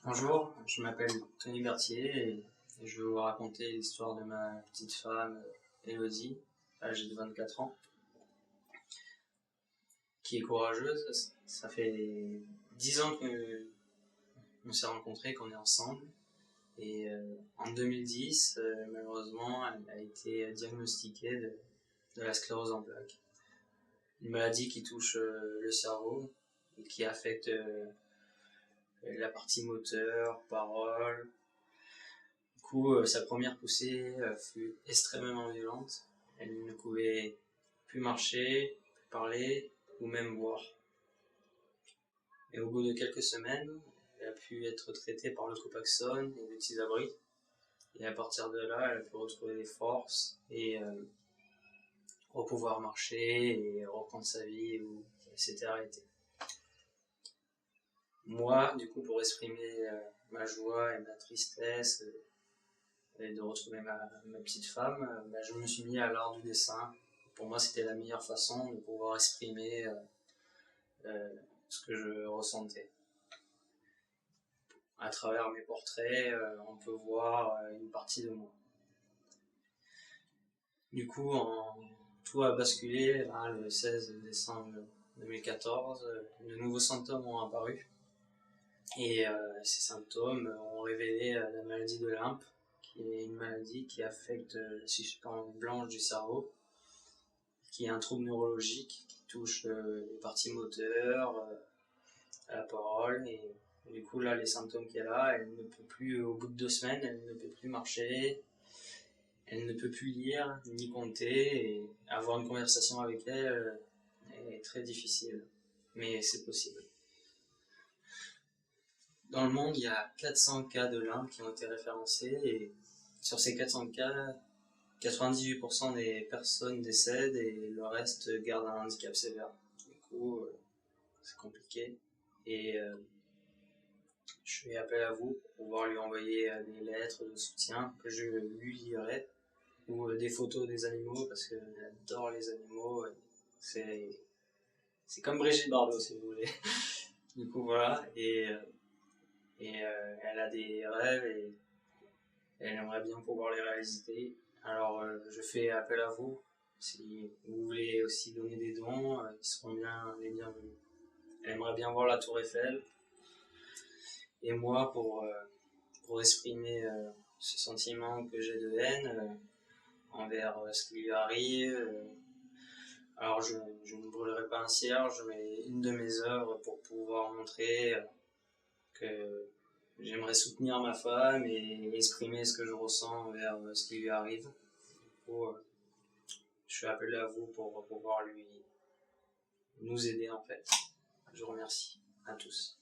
Bonjour, je m'appelle Tony Berthier et je vais vous raconter l'histoire de ma petite femme Elodie, âgée de 24 ans, qui est courageuse. Ça fait 10 ans qu'on s'est rencontrés, qu'on est ensemble. Et en 2010, malheureusement, elle a été diagnostiquée de la sclérose en plaques. Une maladie qui touche le cerveau et qui affecte la partie moteur, parole. Du coup, sa première poussée fut extrêmement violente. Elle ne pouvait plus marcher, plus parler ou même boire. Et au bout de quelques semaines, elle a pu être traitée par le Copaxone et le Tysabri. Et à partir de là, elle a pu retrouver des forces et pouvoir marcher et reprendre sa vie où elle s'était arrêtée. Moi, du coup, pour exprimer ma joie et ma tristesse et de retrouver ma petite femme, je me suis mis à l'art du dessin. Pour moi, c'était la meilleure façon de pouvoir exprimer ce que je ressentais. À travers mes portraits, on peut voir une partie de moi. Du coup, tout a basculé le 16 décembre 2014. De nouveaux symptômes ont apparu. Et ces symptômes ont révélé la maladie de Lyme, qui est une maladie qui affecte la substance blanche du cerveau, qui est un trouble neurologique qui touche les parties moteurs, à la parole. Et du coup, là, les symptômes qu'elle a, elle ne peut plus, au bout de 2 semaines, elle ne peut plus marcher, elle ne peut plus lire ni compter, et avoir une conversation avec elle est très difficile, mais c'est possible. Dans le monde, il y a 400 cas de Lyme qui ont été référencés, et sur ces 400 cas, 98% des personnes décèdent et le reste garde un handicap sévère. Du coup, c'est compliqué. Et je fais appel à vous pour pouvoir lui envoyer des lettres de soutien que je lui lirai, ou des photos des animaux, parce qu'elle adore les animaux. C'est comme Brigitte Bardot, si vous voulez. Du coup, voilà. Et elle a des rêves et elle aimerait bien pouvoir les réaliser. Alors, je fais appel à vous. Si vous voulez aussi donner des dons, ils seront bien les bienvenus. Elle aimerait bien voir la Tour Eiffel. Et moi, pour exprimer ce sentiment que j'ai de haine envers ce qui lui arrive, alors je ne brûlerai pas un cierge, mais une de mes œuvres pour pouvoir montrer que j'aimerais soutenir ma femme et exprimer ce que je ressens envers ce qui lui arrive. Du coup, je suis appelé à vous pour pouvoir nous aider en fait. Je vous remercie à tous.